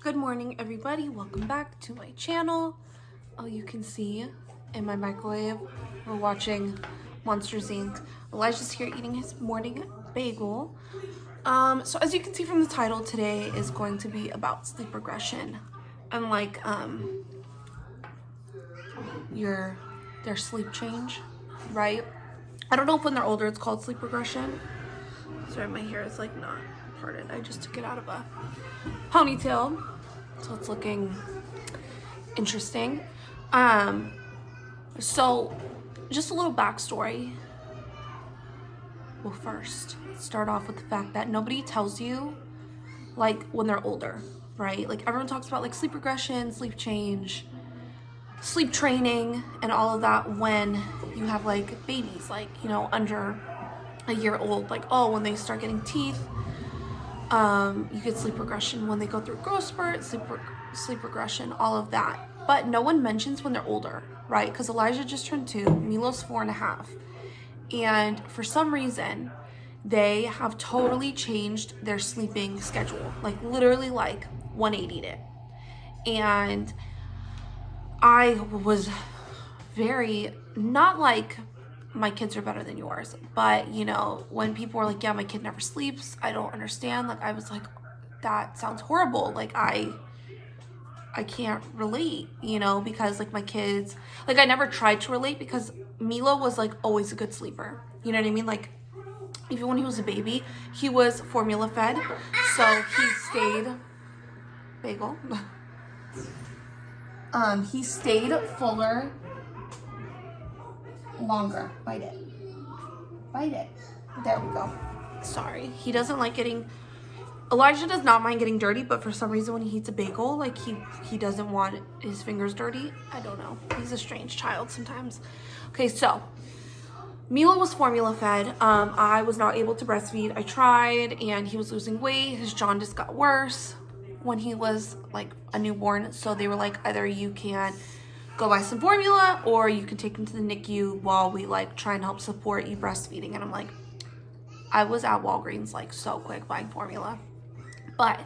Good morning, everybody. Welcome back to my channel. Oh, you can see in my microwave, we're watching Monsters Inc. Elijah's here eating his morning bagel. So as you can see from the title, today is going to be about sleep regression and like their sleep change, right? I don't know if when they're older it's called sleep regression. Sorry, my hair is like not parted. I just took it out of a ponytail, so it's looking interesting. So just a little backstory. Well, first, start off with the fact that nobody tells you like when they're older, right? Like everyone talks about like sleep regression, sleep change, sleep training, and all of that when you have like babies, like, you know, under a year old, like, oh, when they start getting teeth, you get sleep regression when they go through growth spurt, sleep regression, all of that. But no one mentions when they're older, right? Because Elijah just turned 2, Milo's 4.5. And for some reason, they have totally changed their sleeping schedule, like literally like 180'd it. And I was very, not like my kids are better than yours, but you know, when people were like, yeah, my kid never sleeps, I don't understand, like I was like, that sounds horrible. Like I can't relate, you know, because like my kids, like I never tried to relate because Milo was like always a good sleeper, you know what I mean? Like even when he was a baby, he was formula fed, so he stayed bagel he stayed fuller longer. Bite it. There we go. Sorry, he doesn't like getting, Elijah does not mind getting dirty, but for some reason when he eats a bagel, like he doesn't want his fingers dirty. I don't know, he's a strange child sometimes. Okay, so Milo was formula fed. I was not able to breastfeed. I tried and he was losing weight. His jaundice got worse when he was like a newborn, so they were like, either you can go buy some formula or you can take him to the NICU while we like try and help support you breastfeeding. And I'm like, I was at Walgreens like so quick buying formula. But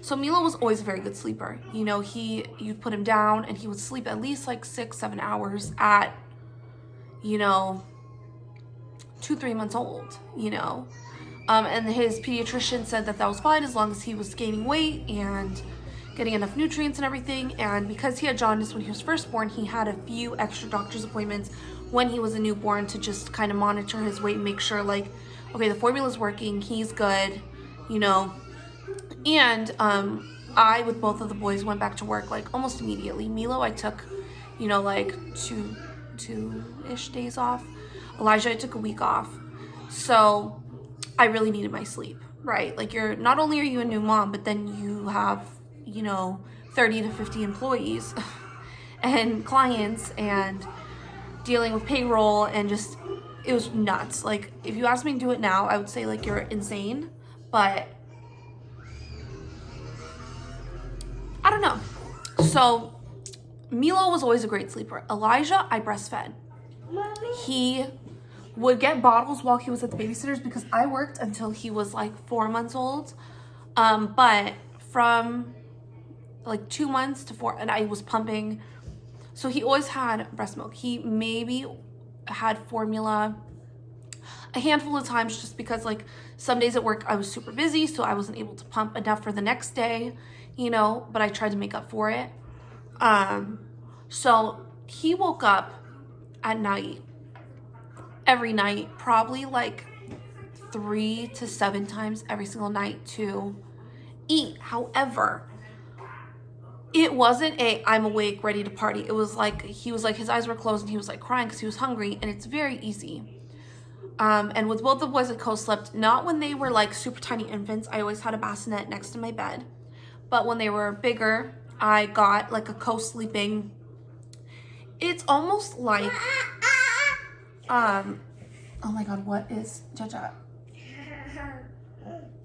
so Milo was always a very good sleeper. You know, you'd put him down and he would sleep at least like 6-7 hours at, you know, 2-3 months old, you know. And his pediatrician said that was fine as long as he was gaining weight and getting enough nutrients and everything. And because he had jaundice when he was first born, he had a few extra doctor's appointments when he was a newborn to just kind of monitor his weight and make sure like, okay, the formula's working, he's good, you know. And I, with both of the boys, went back to work like almost immediately. Milo, I took, you know, like two-ish days off. Elijah, I took a week off. So I really needed my sleep, right? Like not only are you a new mom, but then you have, you know, 30 to 50 employees and clients and dealing with payroll, and just, it was nuts. Like if you asked me to do it now, I would say like you're insane, but I don't know. So Milo was always a great sleeper. Elijah, I breastfed. He would get bottles while he was at the babysitter's because I worked until he was like 4 months old. But from like 2 months to 4, and I was pumping. So he always had breast milk. He maybe had formula a handful of times just because like some days at work I was super busy, so I wasn't able to pump enough for the next day, you know, but I tried to make up for it. So he woke up at night, every night, probably like 3 to 7 times every single night to eat. However, it wasn't I'm awake, ready to party. It was like, he was like, his eyes were closed and he was like crying because he was hungry, and it's very easy. And with both the boys, I co-slept, not when they were like super tiny infants. I always had a bassinet next to my bed. But when they were bigger, I got like a co-sleeping. It's almost like, oh my God, what is Jaja?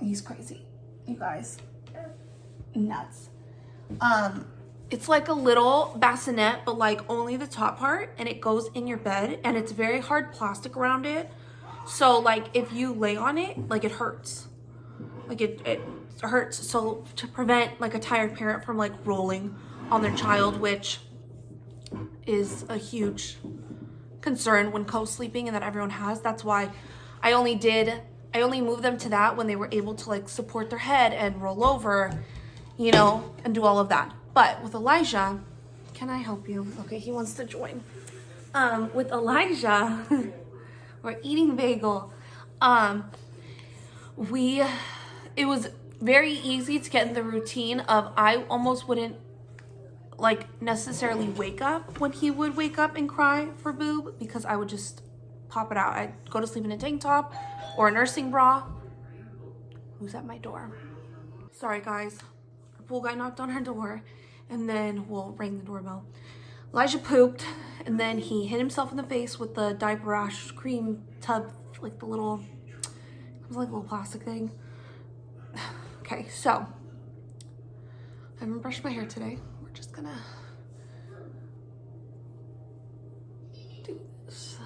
He's crazy, you guys, nuts. It's like a little bassinet, but like only the top part, and it goes in your bed, and it's very hard plastic around it. So like if you lay on it, like it hurts. Like it's hurts. So to prevent like a tired parent from like rolling on their child, which is a huge concern when co-sleeping and that everyone has. That's why I only moved them to that when they were able to like support their head and roll over, you know, and do all of that. But with Elijah, can I help you? Okay, he wants to join. With Elijah, we're eating bagel. It was very easy to get in the routine of I almost wouldn't like necessarily wake up when he would wake up and cry for boob, because I would just pop it out. I'd go to sleep in a tank top or a nursing bra. Who's at my door? Sorry guys, our pool guy knocked on our door, and then we'll ring the doorbell. Elijah pooped, and then he hit himself in the face with the diaper rash cream tub, like the little, it was like a little plastic thing. Okay, so I haven't brushed my hair today. We're just gonna do this.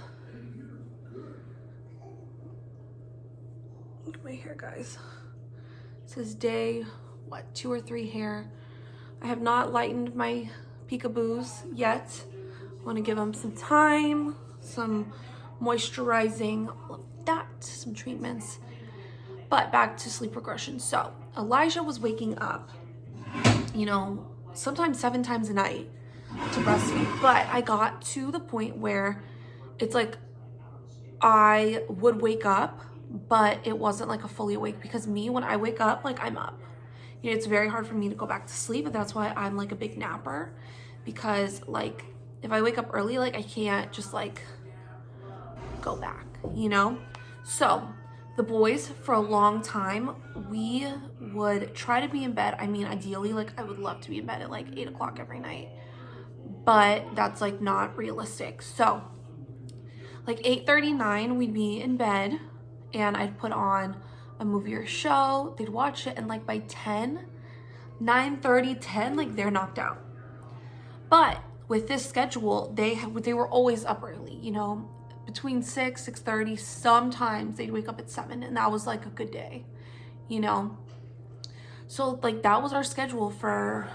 Look at my hair, guys. It says day, 2 or 3 hair. I have not lightened my peekaboos yet. I want to give them some time, some moisturizing, all of that, some treatments. But back to sleep regression. So Elijah was waking up, you know, sometimes 7 times a night to breastfeed. But I got to the point where it's like I would wake up, but it wasn't like a fully awake, because me, when I wake up, like I'm up. You know, it's very hard for me to go back to sleep, and that's why I'm like a big napper, because like if I wake up early, like I can't just like go back, you know? So the boys, for a long time, we would try to be in bed. I mean, ideally, like I would love to be in bed at like 8 o'clock every night, but that's like not realistic. So like 8:39, we'd be in bed and I'd put on a movie or show. They'd watch it, and like by 9:30, 10, like they're knocked out. But with this schedule, they were always up early, you know, between 6:30. Sometimes they'd wake up at 7, and that was like a good day, you know. So like that was our schedule for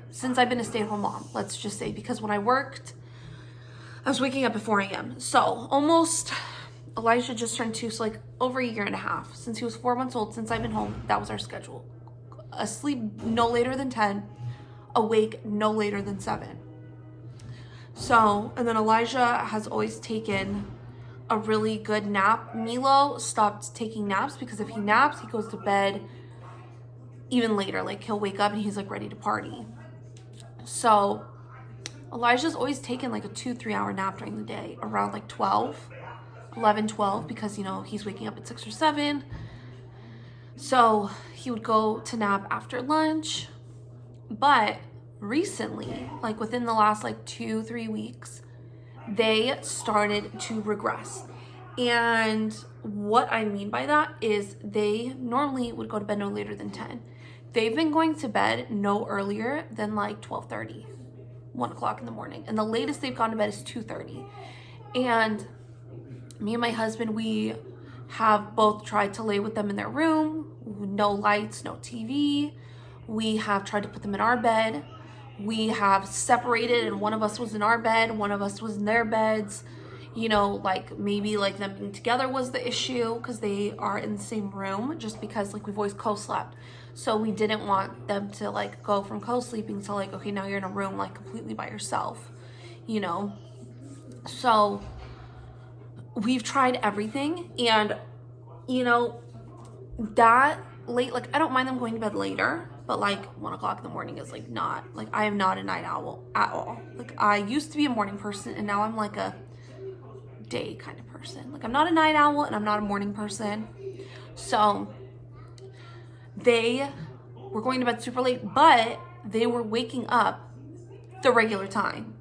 since I've been a stay-at-home mom, let's just say, because when I worked, I was waking up at 4 a.m. So almost, Elijah just turned 2, so like over a year and a half. Since he was 4 months old, since I've been home, that was our schedule. Asleep no later than 10, awake no later than 7. So, and then Elijah has always taken a really good nap. Milo stopped taking naps because if he naps, he goes to bed even later. Like he'll wake up and he's like ready to party. So Elijah's always taken like a 2-3 hour nap during the day around like 11, 12, because you know he's waking up at 6 or 7. So he would go to nap after lunch. But recently, like within the last like 2-3 weeks, they started to regress. And what I mean by that is they normally would go to bed no later than 10. They've been going to bed no earlier than like 12:30, 1 o'clock in the morning. And the latest they've gone to bed is 2:30. And me and my husband, we have both tried to lay with them in their room, no lights, no TV. We have tried to put them in our bed. We have separated, and one of us was in our bed, one of us was in their beds. You know, like maybe like them being together was the issue because they are in the same room, just because like we've always co-slept. So we didn't want them to like go from co-sleeping to like, okay, now you're in a room like completely by yourself, you know? So we've tried everything, and you know, that late, like I don't mind them going to bed later, but like 1 o'clock in the morning is like not, like I am not a night owl at all. Like I used to be a morning person, and now I'm like a day kind of person. Like I'm not a night owl and I'm not a morning person. So they were going to bed super late, but they were waking up the regular time.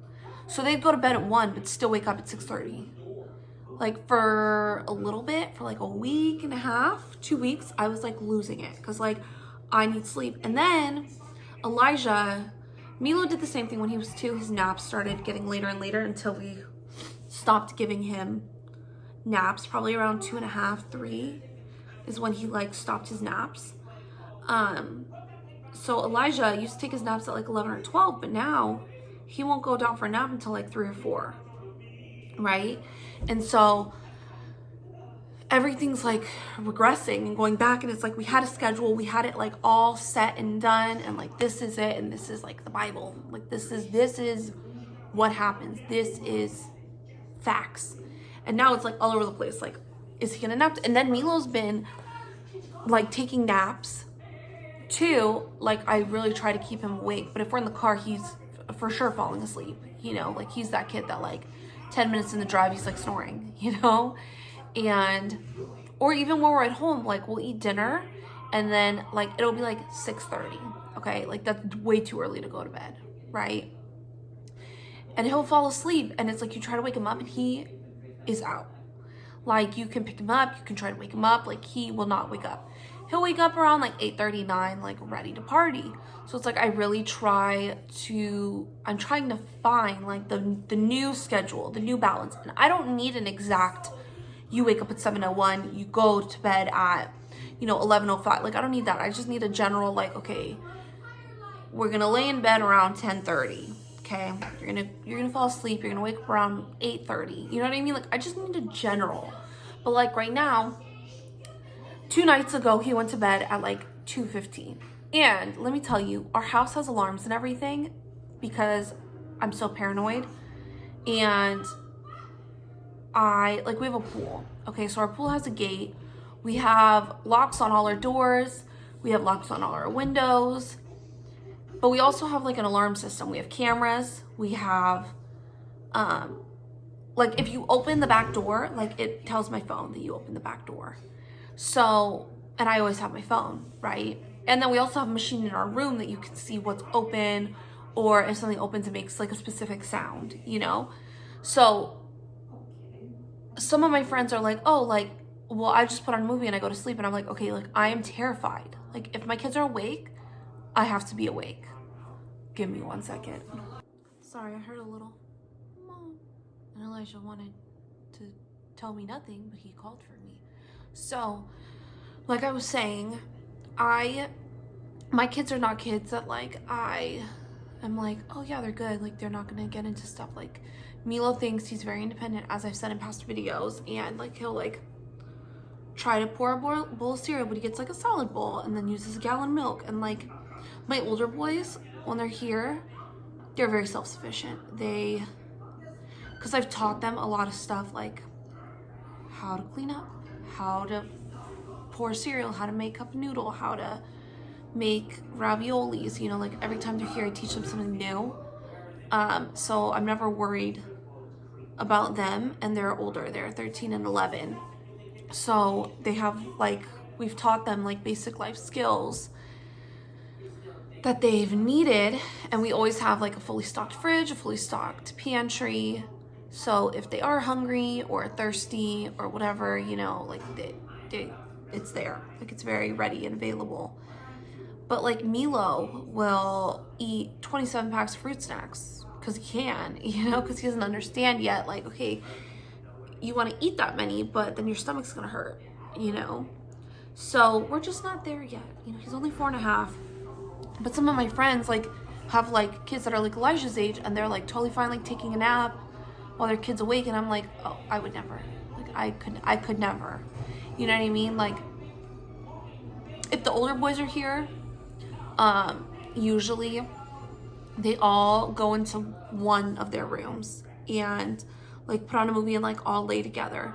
So they'd go to bed at 1 but still wake up at 6:30. Like for a little bit, for like a week and a half, 2 weeks, I was like losing it because like I need sleep. And then Elijah, Milo did the same thing when he was 2. His naps started getting later and later until we stopped giving him naps, probably around 2.5, 3. is when he like stopped his naps. So Elijah used to take his naps at like 11 or 12, but now he won't go down for a nap until like 3 or 4, right? And so everything's like regressing and going back, and it's like we had a schedule, we had it like all set and done, and like this is it, and this is like the Bible, like this is what happens, this is facts. And now it's like all over the place, like, is he gonna nap? And then Milo's been like taking naps too. Like, I really try to keep him awake, but if we're in the car, he's for sure falling asleep, you know, like he's that kid that like 10 minutes in the drive, he's like snoring, you know. And or even when we're at home, like we'll eat dinner and then like it'll be like 6:30, okay, like that's way too early to go to bed, right? And he'll fall asleep, and it's like you try to wake him up and he is out. Like, you can pick him up, you can try to wake him up, like he will not wake up. He'll wake up around like 8:39, like ready to party. So it's like I'm trying to find like the new schedule, the new balance. And I don't need an exact, you wake up at 7:01, you go to bed at, 11:05. Like, I don't need that. I just need a general, like, okay, we're gonna lay in bed around 10:30. Okay, you're gonna fall asleep, you're gonna wake up around 8:30. You know what I mean? Like, I just need a general. But like right now, 2 nights ago, he went to bed at like 2:15. And let me tell you, our house has alarms and everything because I'm so paranoid. And we have a pool. Okay, so our pool has a gate. We have locks on all our doors. We have locks on all our windows. But we also have like an alarm system. We have cameras. We have, like, if you open the back door, like it tells my phone that you opened the back door. So, and I always have my phone, right? And then we also have a machine in our room that you can see what's open, or if something opens, it makes like a specific sound, So some of my friends are like, oh, like, well, I just put on a movie and I go to sleep. And I'm like, okay, like, I am terrified. Like, if my kids are awake, I have to be awake. Give me 1 second. Sorry, I heard a little mom. And Elijah wanted to tell me nothing, but he called for me. So, like I was saying, my kids are not kids that like I'm like, oh yeah, they're good. Like, they're not gonna get into stuff. Like, Milo thinks he's very independent, as I've said in past videos, and like he'll like try to pour a bowl of cereal, but he gets like a solid bowl and then uses a gallon of milk. And like my older boys, when they're here, they're very self-sufficient. Because I've taught them a lot of stuff, like how to clean up, how to pour cereal, how to make cup noodle, how to make raviolis, like every time they're here I teach them something new. So I'm never worried about them, and they're older, they're 13 and 11. So they have like, we've taught them like basic life skills that they've needed, and we always have like a fully stocked fridge, a fully stocked pantry. So if they are hungry or thirsty or whatever, like it's there, like it's very ready and available. But like Milo will eat 27 packs of fruit snacks because he can, because he doesn't understand yet, like, okay, you want to eat that many, but then your stomach's gonna hurt, So we're just not there yet. He's only 4.5. But some of my friends like have like kids that are like Elijah's age, and they're like totally fine like taking a nap while their kid's awake, and I'm like, oh, I would never. Like, I could never. You know what I mean? Like, if the older boys are here, usually they all go into one of their rooms and like put on a movie and like all lay together,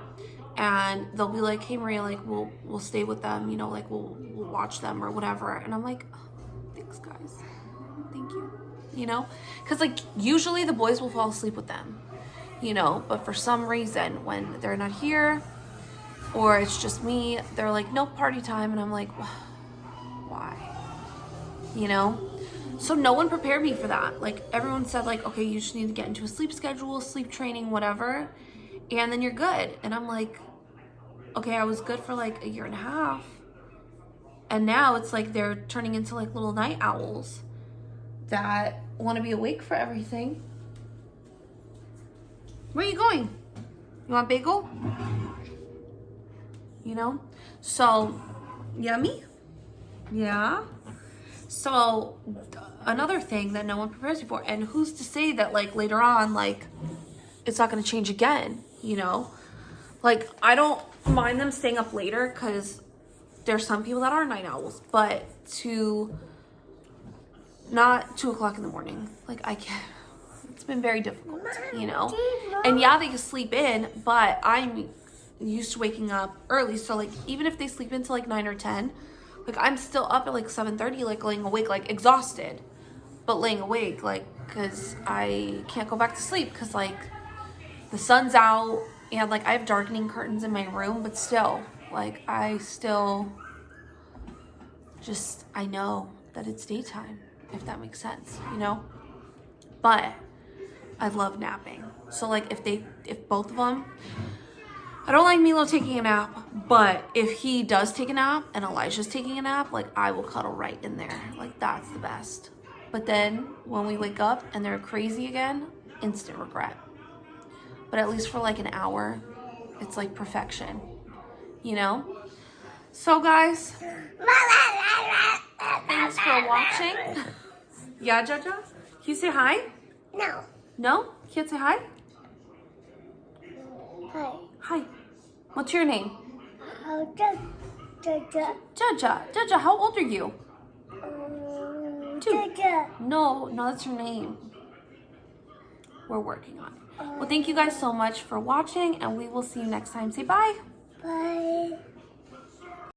and they'll be like, hey Maria, like we'll stay with them, like we'll watch them or whatever. And I'm like, oh, thanks guys, thank you, because like usually the boys will fall asleep with them, but for some reason when they're not here or it's just me, they're like, no, party time. And I'm like, why? So no one prepared me for that. Like, everyone said like, okay, you just need to get into a sleep schedule, sleep training, whatever, and then you're good. And I'm like, okay, I was good for like 1.5 years, and now it's like they're turning into like little night owls that want to be awake for everything. Where are you going? You want bagel? So, yummy? Yeah. So, another thing that no one prepares you for, and who's to say that like later on, like it's not going to change again, you know? Like, I don't mind them staying up later because there's some people that are night owls, but not 2 o'clock in the morning. Like, I can't. It's been very difficult, you know? And yeah, they can sleep in, but I'm used to waking up early. So, like, even if they sleep until, like, 9 or 10, like, I'm still up at, like, 7:30, like, laying awake, like, exhausted. But laying awake, like, because I can't go back to sleep because, like, the sun's out. And, like, I have darkening curtains in my room. But still, like, I know that it's daytime, if that makes sense, you know? But I love napping. So, like, if both of them, I don't like Milo taking a nap, but if he does take a nap and Elijah's taking a nap, like, I will cuddle right in there. Like, that's the best. But then when we wake up and they're crazy again, instant regret. But at least for like an hour, it's like perfection, you know? So, guys, thanks for watching. Yeah, Jaja? Can you say hi? No. No? Can't say hi? Hi. Hi. What's your name? Jaja. Jaja, how old are you? 2. Jaja. No, that's your name. We're working on it. Well, thank you guys so much for watching, and we will see you next time. Say bye. Bye.